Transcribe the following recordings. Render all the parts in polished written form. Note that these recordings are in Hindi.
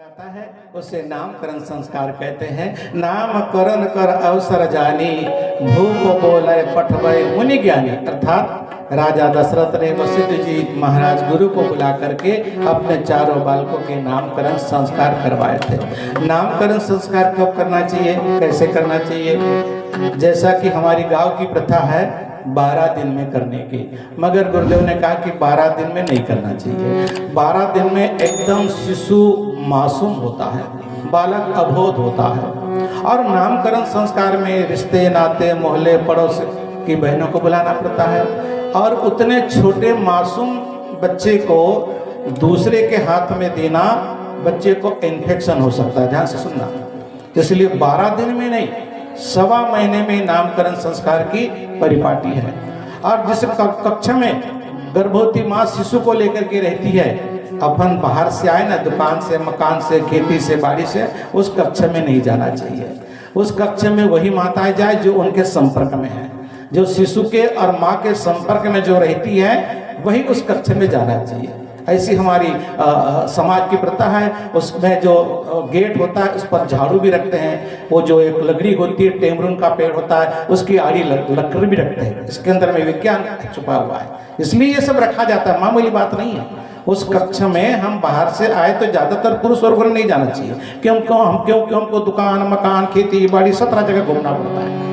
आता है उसे नामकरण संस्कार कहते हैं। नामकरण कर अवसर जानी, भूप बोले पठवय मुनि ज्ञानी। अर्थात राजा दशरथ ने वशिष्ठ जी महाराज गुरु को बुला करके अपने चारों बालकों के नामकरण संस्कार करवाए थे। नामकरण संस्कार कब करना चाहिए, कैसे करना चाहिए? जैसा कि हमारी गांव की प्रथा है 12 दिन में करने की, मगर गुरुदेव ने कहा कि 12 दिन में नहीं करना चाहिए। 12 दिन में एकदम शिशु मासूम होता है, बालक अबोध होता है, और नामकरण संस्कार में रिश्ते नाते मोहल्ले पड़ोस की बहनों को बुलाना पड़ता है, और उतने छोटे मासूम बच्चे को दूसरे के हाथ में देना, बच्चे को इन्फेक्शन हो सकता है। ध्यान से सुनना, इसलिए 12 दिन में नहीं, 1.25 महीने में नामकरण संस्कार की परिपाटी है। और जिस कक्ष में गर्भवती माँ शिशु को लेकर के रहती है, अपन बाहर से आए ना, दुकान से, मकान से, खेती से, बाड़ी से, उस कक्ष में नहीं जाना चाहिए। उस कक्ष में वही माताएं जाए जो उनके संपर्क में है, जो शिशु के और माँ के संपर्क में जो रहती है, वही उस कक्ष में जाना चाहिए। ऐसी हमारी समाज की प्रथा है। उसमें जो गेट होता है उस पर झाड़ू भी रखते हैं, वो जो एक लकड़ी होती है, टेमरून का पेड़ होता है, उसकी आड़ी लकड़ी भी रखते हैं। इसके अंदर में विज्ञान छुपा हुआ है, इसलिए ये सब रखा जाता है, मामूली बात नहीं है। उस कक्ष में हम बाहर से आए तो ज़्यादातर पुरुष वर्ग नहीं जाना चाहिए, क्यों हमको दुकान, मकान, खेती बाड़ी 17 जगह घूमना पड़ता है,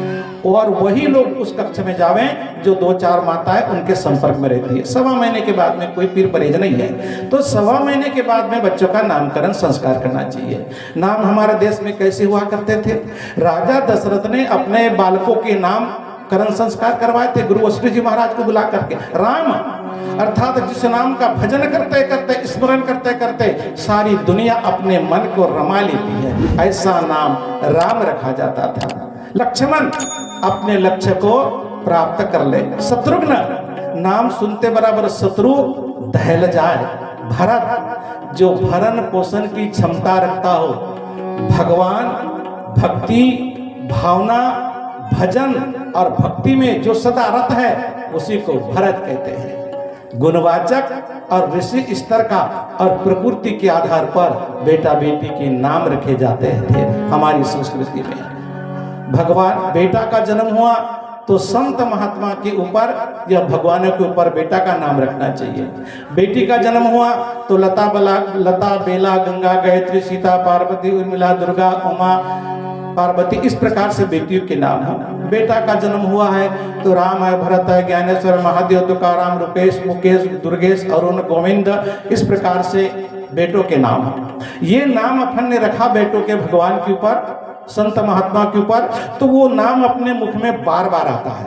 और वही लोग उस कक्ष में जावें जो 2-4 माताएं उनके संपर्क में रहती है। 1.25 महीने के बाद में कोई पीर परहेज नहीं है, तो 1.25 महीने के बाद में बच्चों का नामकरण संस्कार करना चाहिए। नाम हमारे देश में कैसे हुआ करते थे? राजा दशरथ ने अपने बालकों के नामकरण संस्कार करवाए थे गुरु वशिष्ठ जी महाराज को बुला करके। राम अर्थात जिस नाम का भजन करते करते, स्मरण करते करते सारी दुनिया अपने मन को रमा लेती है, ऐसा नाम राम रखा जाता था। लक्ष्मण अपने लक्ष्य को प्राप्त कर ले। शत्रुघ्न नाम सुनते बराबर शत्रु दहल जाए। भरत जो भरण पोषण की क्षमता रखता हो, भगवान, भक्ति, भावना, भजन और भक्ति में जो सदा रत है, उसी को भरत कहते हैं। गुणवाचक और ऋषि स्तर का और प्रकृति के आधार पर बेटा बेटी के नाम रखे जाते थे हमारी संस्कृति में। भगवान बेटा का जन्म हुआ तो संत महात्मा के ऊपर या भगवानों के ऊपर बेटा का नाम रखना चाहिए। बेटी का जन्म हुआ तो लता, बेला, गंगा, गायत्री, सीता, पार्वती, उर्मिला, दुर्गा, उमा, पार्वती, इस प्रकार से बेटियों के नाम हो। बेटा का जन्म हुआ है तो राम है, भरत है, ज्ञानेश्वर, महादेव, तुकाराम, रुपेश, मुकेश, दुर्गेश, अरुण, गोविंद, इस प्रकार से बेटों के नाम हो। ये नाम अपन ने रखा बेटों के भगवान के ऊपर, संत महात्मा के ऊपर, तो वो नाम अपने मुख में बार बार आता है।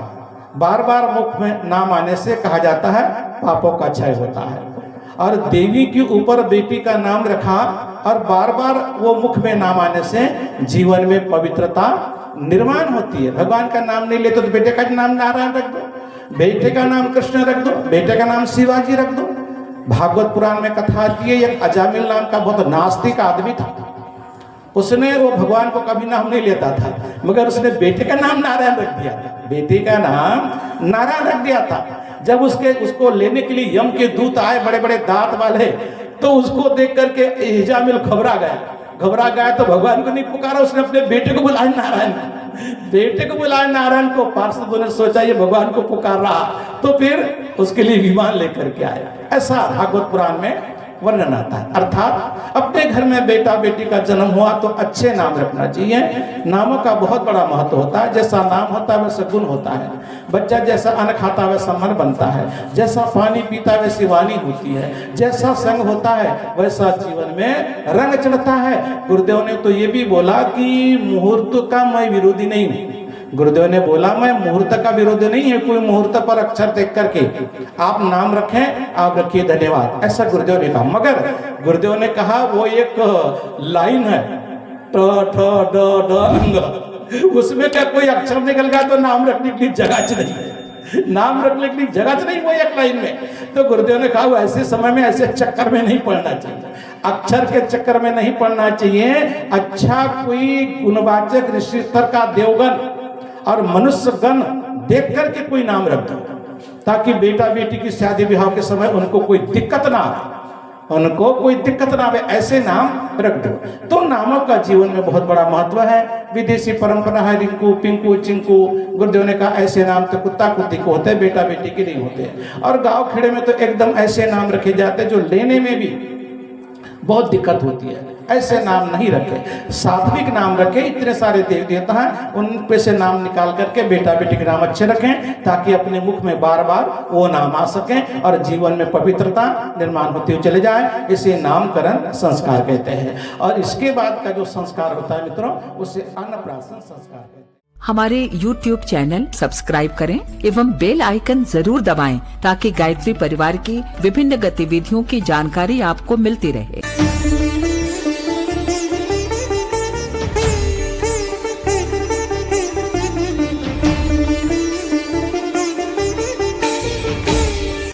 बार बार मुख में नाम आने से कहा जाता है पापों का क्षय होता है। और देवी के ऊपर बेटी का नाम रखा और बार बार वो मुख में नाम आने से जीवन में पवित्रता निर्माण होती है। भगवान का नाम नहीं लेते तो बेटे का नाम नारायण रख दो, बेटे का नाम कृष्ण रख दो, बेटे का नाम शिवाजी रख दो। भागवत पुराण में कथा आती है, एक अजामिल नाम का बहुत नास्तिक आदमी था, उसने वो भगवान को कभी नाम नहीं लेता था, मगर उसने बेटे का नाम नारायण रख दिया था। बेटे का नाम नारायण रख दिया था। जब उसको लेने के लिए यम के दूत आए, बड़े बड़े दांत वाले, तो उसको देख करके अजामिल घबरा गया तो भगवान को नहीं पुकारा, उसने अपने बेटे को बुलाया नारायण। बेटे को बुलाया नारायण को, पार्षदों ने सोचा ये भगवान को पुकार रहा, तो फिर उसके लिए विमान लेकर के आए। ऐसा भागवत पुराण में वर्णन आता है। अर्थात अपने घर में बेटा बेटी का जन्म हुआ तो अच्छे नाम रखना चाहिए। नामों का बहुत बड़ा महत्व होता है। जैसा नाम होता है वैसा गुण होता है। बच्चा जैसा अन्न खाता है वैसा मन बनता है, जैसा पानी पीता है वैसी वाणी होती है, जैसा संग होता है वैसा जीवन में रंग चढ़ता है। गुरुदेव ने तो ये भी बोला कि मुहूर्त का मैं विरोधी नहीं हूँ। गुरुदेव ने बोला मैं मुहूर्त का विरोध नहीं है, कोई मुहूर्त पर अक्षर देख करके आप नाम रखें, आप रखिए धन्यवाद, ऐसा गुरुदेव ने कहा। मगर गुरुदेव ने कहा वो एक लाइन है, ट ठ ड ढ अंग, उसमें क्या कोई अक्षर निकल गया तो नाम रखने के लिए जगह नहीं, नाम रखने के लिए जगह नहीं वो एक लाइन में। तो गुरुदेव ने कहा वो ऐसे समय में ऐसे चक्कर में नहीं पड़ना चाहिए, अक्षर के चक्कर में नहीं पड़ना चाहिए। अच्छा कोई गुणवाचक ऋषि स्तर का देवगण और मनुष्य गण देख करके कोई नाम रख दो, ताकि बेटा बेटी की शादी विवाह के समय उनको कोई दिक्कत ना हो। उनको कोई दिक्कत ना आवे ऐसे नाम रख दो। तो नामों का जीवन में बहुत बड़ा महत्व है। विदेशी परंपरा है रिंकू पिंकू चिंकू। गुरुदेव ने कहा ऐसे नाम तो कुत्ता कुत्ती को होते, बेटा बेटी के नहीं होते। और गांव खेड़े में तो एकदम ऐसे नाम रखे जाते जो लेने में भी बहुत दिक्कत होती है। ऐसे नाम नहीं रखे, सात्विक नाम रखे। इतने सारे देव देवता हैं, उन पे से नाम निकाल करके बेटा बेटी के नाम अच्छे रखें, ताकि अपने मुख में बार बार वो नाम आ सकें और जीवन में पवित्रता निर्माण होती हुई चले जाए। इसे नामकरण संस्कार कहते हैं। और इसके बाद का जो संस्कार होता है मित्रों, उसे अन्नप्राशन संस्कार कहते हैं। हमारे YouTube चैनल सब्सक्राइब करें एवं बेल आइकन जरूर दबाएं, ताकि गायत्री परिवार की विभिन्न गतिविधियों की जानकारी आपको मिलती रहे।